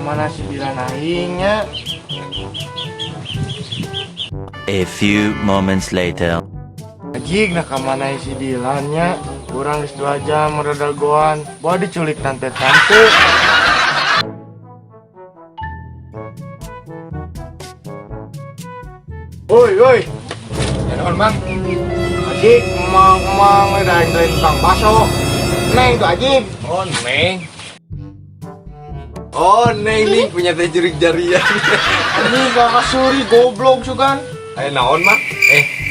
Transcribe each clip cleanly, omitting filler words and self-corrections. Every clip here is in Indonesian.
kemana si Dilan aingnya? A few moments later. Ajig nak kemana si Dilannya? Kurang 2 jam meredagoan. Bawa diculik tante-tante. Woi. Ya Mang. Ajig, emang udah anterin Bang Baso. Neng tuh Ajig. Oh Neng nih punya teh jerik jarian. Ini gak kasuri goblok juga kan. Ayo naon mah?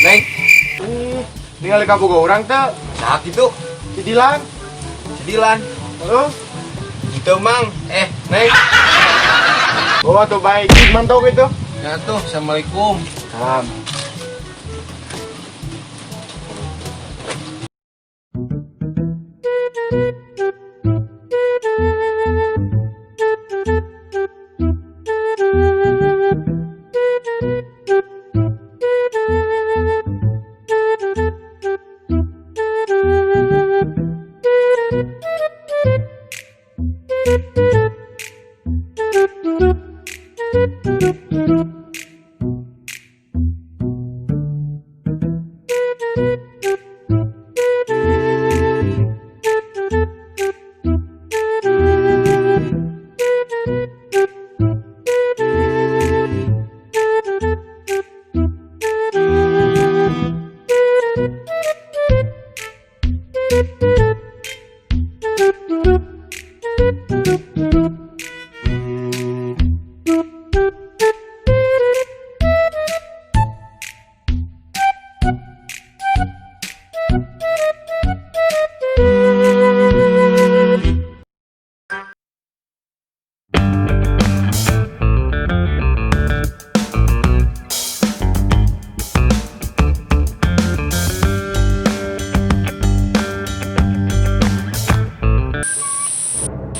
Neng, Tinggal di kampung orang tuh. nah gitu. Si Dilan. Dilan. Halo. Gitu Mang. Neng. Oh tuh baik. Mantau gitu. Ya tuh, Assalamualaikum. Salam.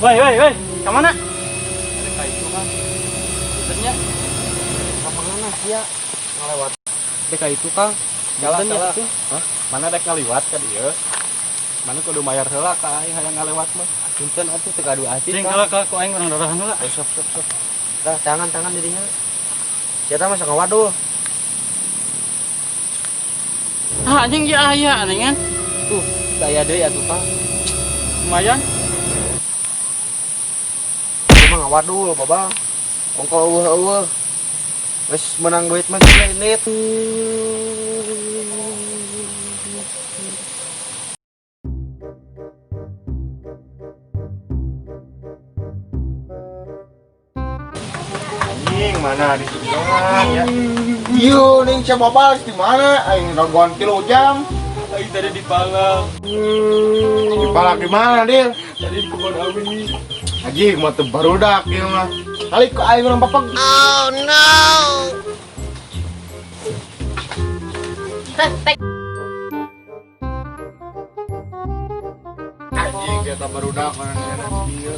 Woi, kemana? Kayak itu kan. Sebenarnya Mana sih ya? Ngelewat. deka itu Kang. Jalan Salah. ya itu. Mana rek ngaliwat ka dieu? Mana kudu mayar heula ka aing hayang ngalewat mah. Punten atuh teu kadu asih. Sing kalau ku aing urang darahan heula. Sok. Dah tangan dirinya. Siapa masa ngawadul? Ah anjing ge aya anjing kan. Tuh, saya deui atuh Kang. Lumayan. Emang ngawadul, Babang. Mongko eueuh. Wes menang duit mah ini. Anjing mana di sini ya? Yo, ning siapa balas di mana? Aing raguan 3 jam. Aing tadi di Palang. Di Palak di mana, Dil? Tadi di kebun awi. Anjing mah teu barudak ieu mah. Kali ku aing urang papag. Oh no! Anjing kita barudak mana dia.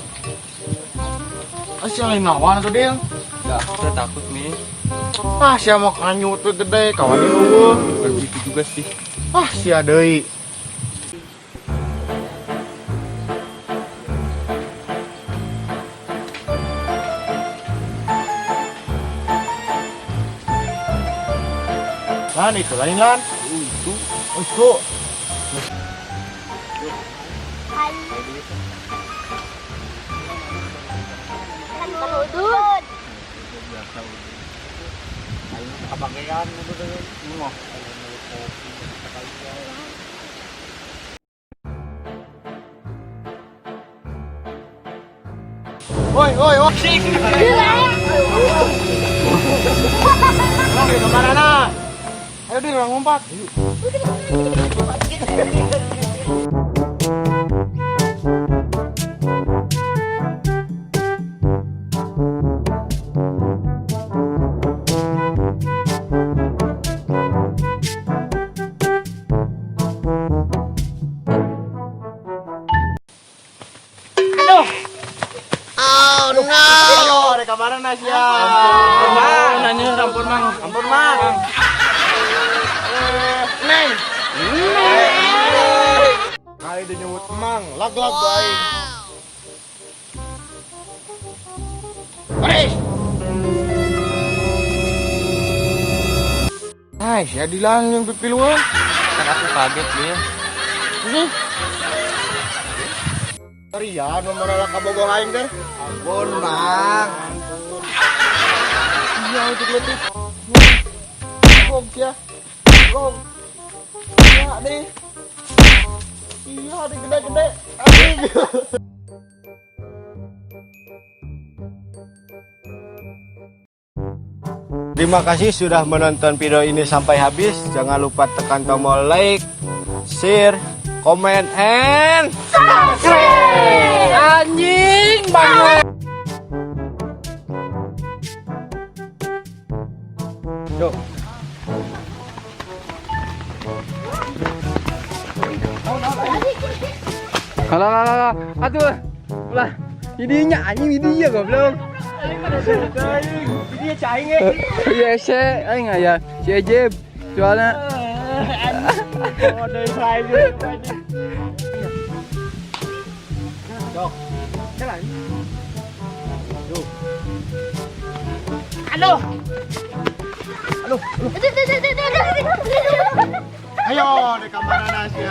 Asih lain lawan tuh, Dil. Enggak, saya takut nih. Ah, sia mah kanyu tuh gede kawan ieu eueuh. Begitu juga sih. Ah, sia deui. Lan itu lain lan. Itu Itu. Udut. Kabagean gitu mah. Woi. Oke, kemana? Ayo Dil, ngompat. Oh no! Ayo, rek kemana Nasya? ampun mang. Ampun, Mang. Neng. Kali dia nyebut Mang, lag baik. Hai, si Adilan yang pipiluan. Kan aku kaget ya. Rian nomor ala kabogoh aing teh. Ampun, Bang. Iya itu letih. Gog ya. Gog. Iya deh. Iya deh gede-gede. Anjing. Terima kasih sudah menonton video ini sampai habis. Jangan lupa tekan tombol like, share, comment, and subscribe. Anjing banget. Yuk. Alah, aduh, ulah, ini anjing ini ya goblok. Dia caing Iya sih, aing aya si Ejeb soalnya. Oh, dari saya aja. Dok. Jalan. Duh. Aduh. Ayo di kamar Nasya.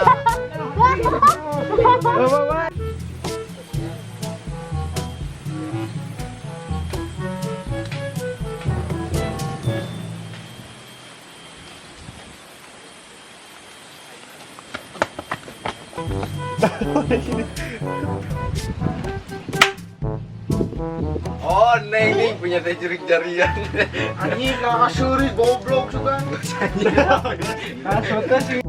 Oh, Neng nih punya teh jurik jarian. Anjing kakak suri goblok suka. Kasutnya sih.